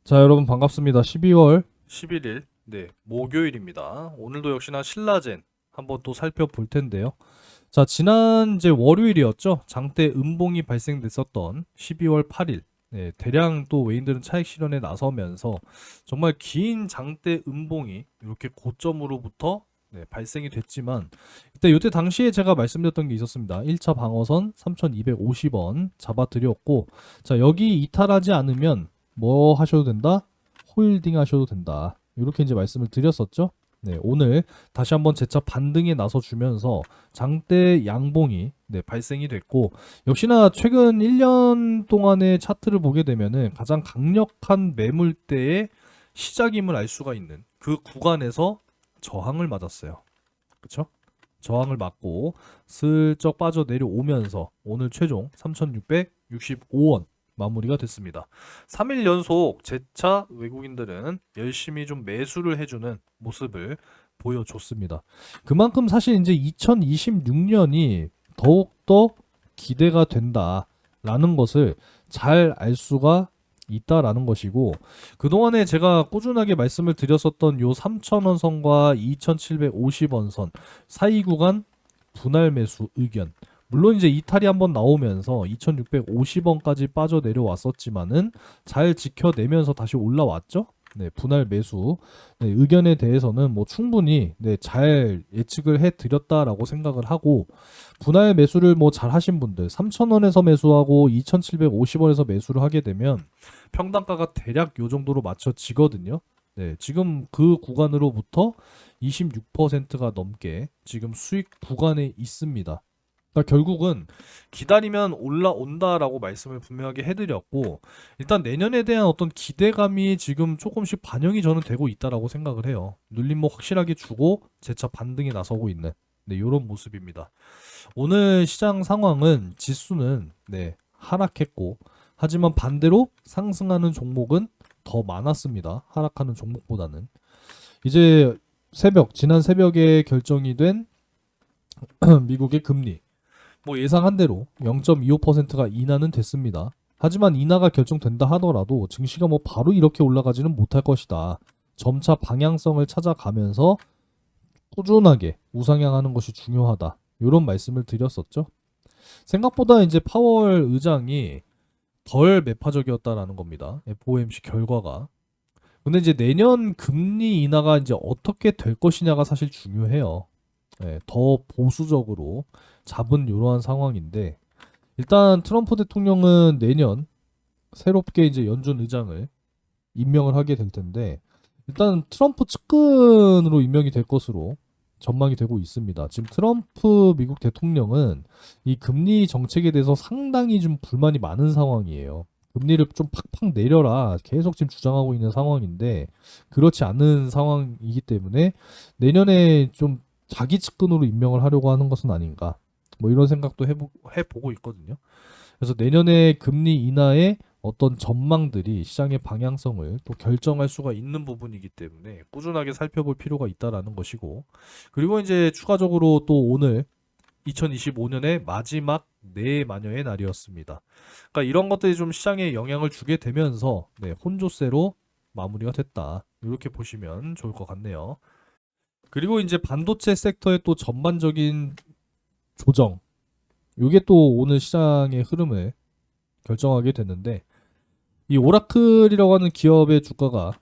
자, 여러분 반갑습니다. 12월 11일, 목요일입니다. 오늘도 역시나 신라젠 한번 또 살펴볼 텐데요. 자, 지난 이제 월요일이었죠. 장대 음봉이 발생됐었던 12월 8일. 대량 또 외인들은 차익 실현에 나서면서 정말 긴 장대 음봉이 이렇게 고점으로부터 발생이 됐지만 이때 당시에 제가 말씀드렸던 게 있었습니다. 1차 방어선 3,250원 잡아드렸고, 자, 여기 이탈하지 않으면 뭐 하셔도 된다? 홀딩 하셔도 된다. 이렇게 이제 말씀을 드렸었죠. 오늘 다시 한번 재차 반등에 나서 주면서 장대 양봉이 발생이 됐고, 역시나 최근 1년 동안의 차트를 보게 되면은 가장 강력한 매물대의 시작임을 알 수가 있는 그 구간에서 저항을 맞았어요. 그쵸? 저항을 맞고 슬쩍 빠져 내려오면서 오늘 최종 3,665원 마무리가 됐습니다. 3일 연속 재차 외국인들은 열심히 좀 매수를 해주는 모습을 보여줬습니다. 그만큼 사실 이제 2026년이 더욱더 기대가 된다라는 것을 잘 알 수가 있다라는 것이고, 그동안에 제가 꾸준하게 말씀을 드렸었던 요 3,000원 선과 2,750원 선 사이 구간 분할 매수 의견, 물론 이제 이탈이 한번 나오면서 2,650원까지 빠져 내려왔었지만은 잘 지켜내면서 다시 올라왔죠. 분할 매수 의견에 대해서는 뭐 충분히 잘 예측을 해 드렸다라고 생각을 하고, 분할 매수를 뭐 잘 하신 분들 3,000원에서 매수하고 2,750원에서 매수를 하게 되면 평단가가 대략 요 정도로 맞춰지거든요. 지금 그 구간으로부터 26%가 넘게 지금 수익 구간에 있습니다. 그러니까 결국은 기다리면 올라온다라고 말씀을 분명하게 해드렸고, 일단 내년에 대한 어떤 기대감이 지금 조금씩 반영이 저는 되고 있다라고 생각을 해요. 눌림목 확실하게 주고 재차 반등에 나서고 있는 이런 모습입니다. 오늘 시장 상황은 지수는 하락했고, 하지만 반대로 상승하는 종목은 더 많았습니다. 하락하는 종목보다는. 이제 지난 새벽에 결정이 된 미국의 금리, 뭐 예상한 대로 0.25%가 인하는 됐습니다. 하지만 인하가 결정된다 하더라도 증시가 뭐 바로 이렇게 올라가지는 못할 것이다. 점차 방향성을 찾아가면서 꾸준하게 우상향하는 것이 중요하다. 이런 말씀을 드렸었죠. 생각보다 이제 파월 의장이 덜 매파적이었다라는 겁니다. FOMC 결과가. 근데 이제 내년 금리 인하가 이제 어떻게 될 것이냐가 사실 중요해요. 더 보수적으로 잡은 이러한 상황인데, 일단 트럼프 대통령은 내년 새롭게 이제 연준 의장을 임명을 하게 될 텐데, 일단 트럼프 측근으로 임명이 될 것으로 전망이 되고 있습니다. 지금 트럼프 미국 대통령은 이 금리 정책에 대해서 상당히 좀 불만이 많은 상황이에요. 금리를 좀 팍팍 내려라 계속 지금 주장하고 있는 상황인데, 그렇지 않은 상황이기 때문에 내년에 좀 자기 측근으로 임명을 하려고 하는 것은 아닌가, 뭐 이런 생각도 해보고 있거든요. 그래서 내년에 금리 인하의 어떤 전망들이 시장의 방향성을 또 결정할 수가 있는 부분이기 때문에 꾸준하게 살펴볼 필요가 있다라는 것이고, 그리고 이제 추가적으로 또 오늘 2025년의 마지막 내마녀의 날이었습니다. 그러니까 이런 것들이 좀 시장에 영향을 주게 되면서 혼조세로 마무리가 됐다. 이렇게 보시면 좋을 것 같네요. 그리고 이제 반도체 섹터의 또 전반적인 조정, 이게 또 오늘 시장의 흐름을 결정하게 됐는데, 이 오라클이라고 하는 기업의 주가가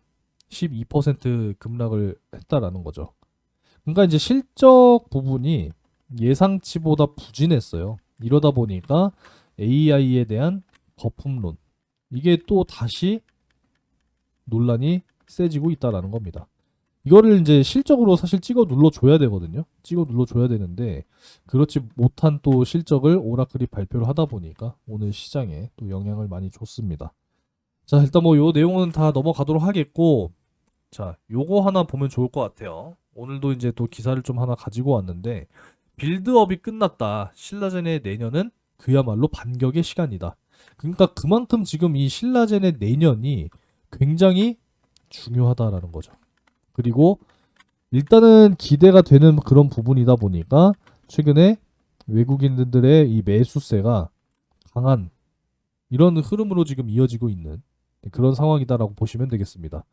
12% 급락을 했다라는 거죠. 그러니까 이제 실적 부분이 예상치보다 부진했어요. 이러다 보니까 AI에 대한 거품론, 이게 또 다시 논란이 세지고 있다라는 겁니다. 이거를 이제 실적으로 사실 찍어 눌러줘야 되거든요. 찍어 눌러줘야 되는데 그렇지 못한 또 실적을 오라클이 발표를 하다 보니까 오늘 시장에 또 영향을 많이 줬습니다. 자, 일단 뭐 요 내용은 다 넘어가도록 하겠고, 자, 요거 하나 보면 좋을 것 같아요. 오늘도 이제 또 기사를 좀 하나 가지고 왔는데, 빌드업이 끝났다. 신라젠의 내년은 그야말로 반격의 시간이다. 그러니까 그만큼 지금 이 신라젠의 내년이 굉장히 중요하다라는 거죠. 그리고 일단은 기대가 되는 그런 부분이다 보니까 최근에 외국인들의 이 매수세가 강한 이런 흐름으로 지금 이어지고 있는 그런 상황이다라고 보시면 되겠습니다.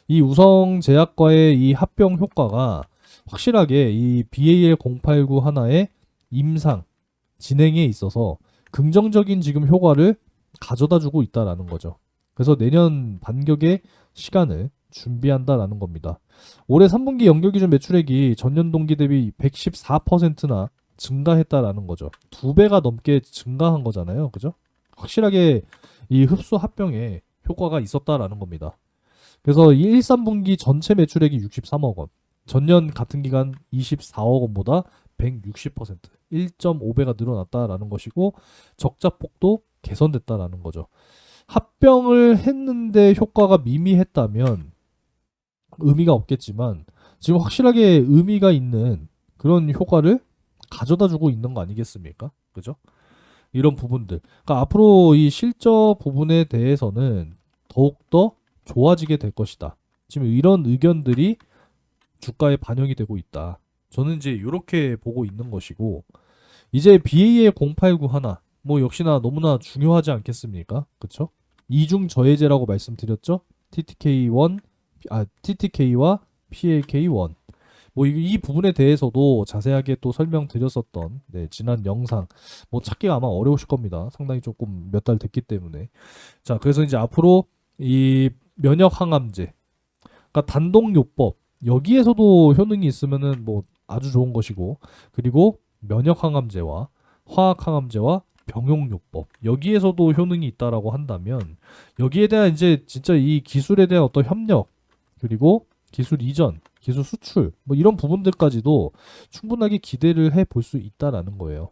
이 우성제약과의 이 합병 효과가 확실하게 이 BAL089 하나의 임상 진행에 있어서 긍정적인 지금 효과를 가져다 주고 있다라는 거죠. 그래서 내년 반격의 시간을 준비한다라는 겁니다. 올해 3분기 연결기준 매출액이 전년 동기 대비 114%나 증가했다라는 거죠. 2배가 넘게 증가한 거잖아요. 그죠? 확실하게 이 흡수 합병에 효과가 있었다라는 겁니다. 그래서 이 1, 3분기 전체 매출액이 63억 원, 전년 같은 기간 24억 원보다 160%, 1.5배가 늘어났다라는 것이고 적자폭도 개선됐다라는 거죠. 합병을 했는데 효과가 미미했다면 의미가 없겠지만 지금 확실하게 의미가 있는 그런 효과를 가져다 주고 있는 거 아니겠습니까? 그죠? 이런 부분들. 그러니까 앞으로 이 실적 부분에 대해서는 더욱더 좋아지게 될 것이다. 지금 이런 의견들이 주가에 반영이 되고 있다. 저는 이제 이렇게 보고 있는 것이고, 이제 BA의 089 하나, 뭐 역시나 너무나 중요하지 않겠습니까? 그쵸? 이중 저해제라고 말씀드렸죠? TTK와 PLK1. 뭐 이 부분에 대해서도 자세하게 또 설명드렸었던 지난 영상 뭐 찾기가 아마 어려우실 겁니다. 상당히 조금 몇 달 됐기 때문에. 자, 그래서 이제 앞으로 이 면역 항암제, 그러니까 단독요법 여기에서도 효능이 있으면은 뭐 아주 좋은 것이고, 그리고 면역 항암제와 화학 항암제와 병용요법 여기에서도 효능이 있다라고 한다면 여기에 대한 이제 진짜 이 기술에 대한 어떤 협력, 그리고 기술 이전, 기술 수출 뭐 이런 부분들까지도 충분하게 기대를 해 볼 수 있다라는 거예요.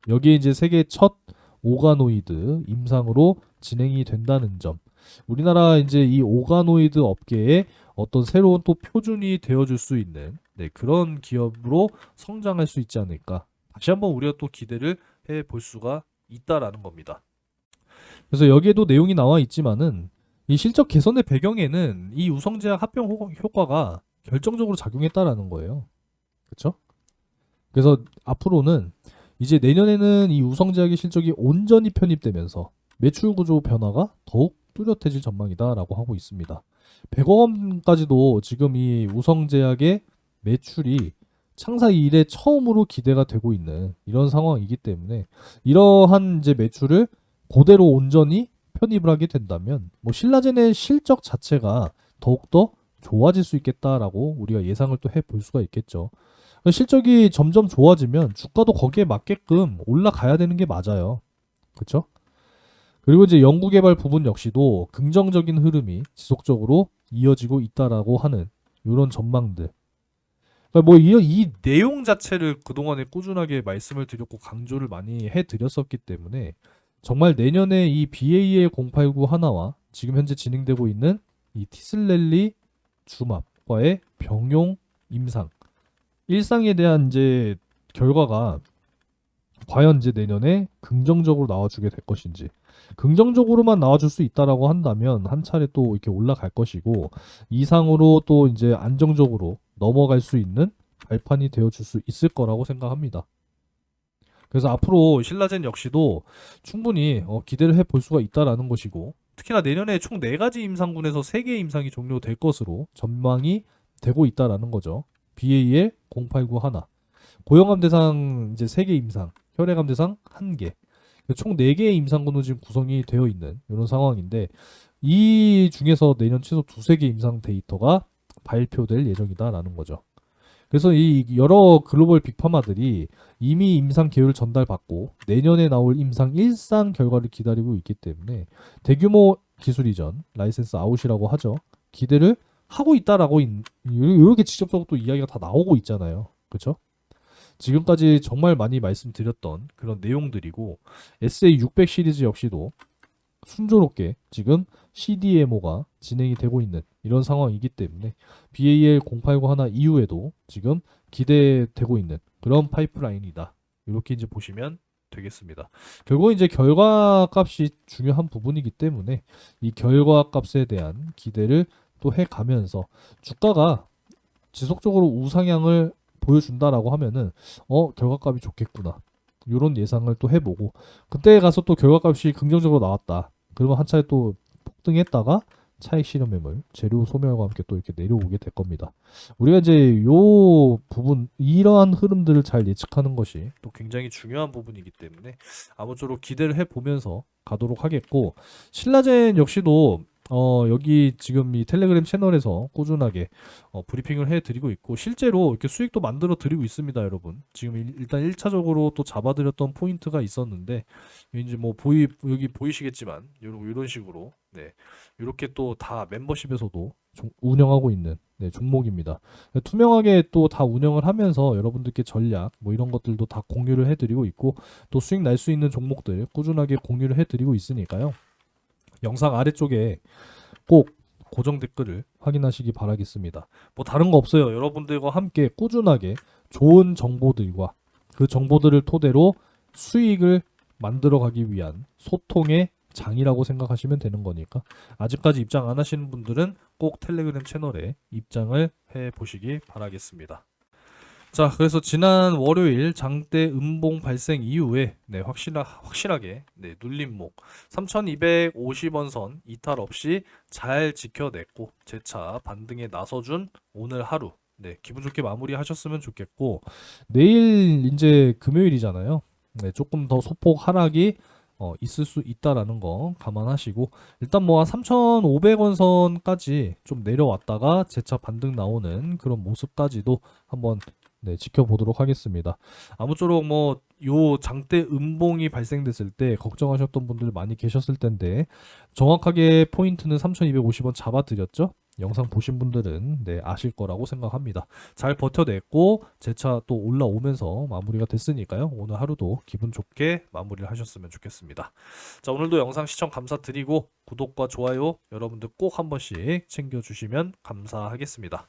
여기에 이제 세계 첫 오가노이드 임상으로 진행이 된다는 점. 우리나라 이제 이 오가노이드 업계에 어떤 새로운 또 표준이 되어줄 수 있는 그런 기업으로 성장할 수 있지 않을까. 다시 한번 우리가 또 기대를 해 볼 수가 있다라는 겁니다. 그래서 여기에도 내용이 나와 있지만은 이 실적 개선의 배경에는 이 우성제약 합병 효과가 결정적으로 작용했다라는 거예요. 그렇죠? 그래서 앞으로는 이제 내년에는 이 우성제약의 실적이 온전히 편입되면서 매출 구조 변화가 더욱 뚜렷해질 전망이다라고 하고 있습니다. 100억 원까지도 지금 이 우성제약의 매출이 창사 이래 처음으로 기대가 되고 있는 이런 상황이기 때문에 이러한 이제 매출을 그대로 온전히 편입을 하게 된다면 뭐 신라젠의 실적 자체가 더욱더 좋아질 수 있겠다라고 우리가 예상을 또 해볼 수가 있겠죠. 실적이 점점 좋아지면 주가도 거기에 맞게끔 올라가야 되는 게 맞아요. 그렇죠? 그리고 이제 연구개발 부분 역시도 긍정적인 흐름이 지속적으로 이어지고 있다라고 하는 이런 전망들. 그러니까 뭐 이 내용 자체를 그동안에 꾸준하게 말씀을 드렸고 강조를 많이 해드렸었기 때문에 정말 내년에 이 BAL089 하나와 지금 현재 진행되고 있는 이 티슬렐리 주맙과의 병용 임상 일상에 대한 이제 결과가 과연 이제 내년에 긍정적으로 나와주게 될 것인지, 긍정적으로만 나와줄 수 있다라고 한다면 한 차례 또 이렇게 올라갈 것이고, 이상으로 또 이제 안정적으로 넘어갈 수 있는 발판이 되어줄 수 있을 거라고 생각합니다. 그래서 앞으로 신라젠 역시도 충분히 기대를 해볼 수가 있다라는 것이고, 특히나 내년에 총 4가지 임상군에서 3개의 임상이 종료될 것으로 전망이 되고 있다라는 거죠. BAL 089 하나, 고형암 대상 이제 3개 임상, 혈액암 대상 1개, 총 4개의 임상군으로 지금 구성이 되어 있는 이런 상황인데, 이 중에서 내년 최소 2-3개 임상 데이터가 발표될 예정이다라는 거죠. 그래서 이 여러 글로벌 빅파마들이 이미 임상 계획을 전달받고 내년에 나올 임상 1상 결과를 기다리고 있기 때문에 대규모 기술 이전, 라이센스 아웃이라고 하죠. 기대를 하고 있다라고 이렇게 직접적으로 또 이야기가 다 나오고 있잖아요. 그렇죠? 지금까지 정말 많이 말씀드렸던 그런 내용들이고, SA600 시리즈 역시도 순조롭게 지금 CDMO가 진행이 되고 있는 이런 상황이기 때문에 BAL089 하나 이후에도 지금 기대되고 있는 그런 파이프라인이다. 이렇게 이제 보시면 되겠습니다. 결국 이제 결과값이 중요한 부분이기 때문에 이 결과값에 대한 기대를 또 해가면서 주가가 지속적으로 우상향을 보여준다라고 하면은 결과값이 좋겠구나, 이런 예상을 또 해보고, 그때 가서 또 결과값이 긍정적으로 나왔다 그러면 한 차례 또 폭등했다가 차익 실현 매물, 재료 소멸과 함께 또 이렇게 내려오게 될 겁니다. 우리가 이제 요 부분, 이러한 흐름들을 잘 예측하는 것이 또 굉장히 중요한 부분이기 때문에 아무쪼록 기대를 해보면서 가도록 하겠고, 신라젠 역시도 여기 지금 이 텔레그램 채널에서 꾸준하게 브리핑을 해드리고 있고, 실제로 이렇게 수익도 만들어 드리고 있습니다, 여러분. 지금 일단 1차적으로 또 잡아드렸던 포인트가 있었는데, 이제 뭐 여기 보이시겠지만, 이런 식으로, 네, 이렇게 또 다 멤버십에서도 운영하고 있는 네, 종목입니다. 투명하게 또 다 운영을 하면서 여러분들께 전략, 뭐 이런 것들도 다 공유를 해드리고 있고, 또 수익 날 수 있는 종목들 꾸준하게 공유를 해드리고 있으니까요. 영상 아래쪽에 꼭 고정 댓글을 확인하시기 바라겠습니다. 뭐 다른 거 없어요. 여러분들과 함께 꾸준하게 좋은 정보들과 그 정보들을 토대로 수익을 만들어가기 위한 소통의 장이라고 생각하시면 되는 거니까, 아직까지 입장 안 하시는 분들은 꼭 텔레그램 채널에 입장을 해 보시기 바라겠습니다. 자, 그래서 지난 월요일 장대 음봉 발생 이후에 네, 확실하게 네, 눌림목 3250원 선 이탈 없이 잘 지켜냈고 재차 반등에 나서준 오늘 하루, 네, 기분 좋게 마무리하셨으면 좋겠고, 내일 이제 금요일이잖아요. 네, 조금 더 소폭 하락이 있을 수 있다라는 거 감안하시고, 일단 뭐 한 3,500원 선까지 좀 내려왔다가 재차 반등 나오는 그런 모습까지도 한번 네, 지켜보도록 하겠습니다. 아무쪼록 뭐 요 장대 음봉이 발생됐을 때 걱정하셨던 분들 많이 계셨을 텐데, 정확하게 포인트는 3,250원 잡아드렸죠? 영상 보신 분들은 네, 아실 거라고 생각합니다. 잘 버텨냈고 재차 또 올라오면서 마무리가 됐으니까요. 오늘 하루도 기분 좋게 마무리를 하셨으면 좋겠습니다. 자, 오늘도 영상 시청 감사드리고 구독과 좋아요 여러분들 꼭 한 번씩 챙겨주시면 감사하겠습니다.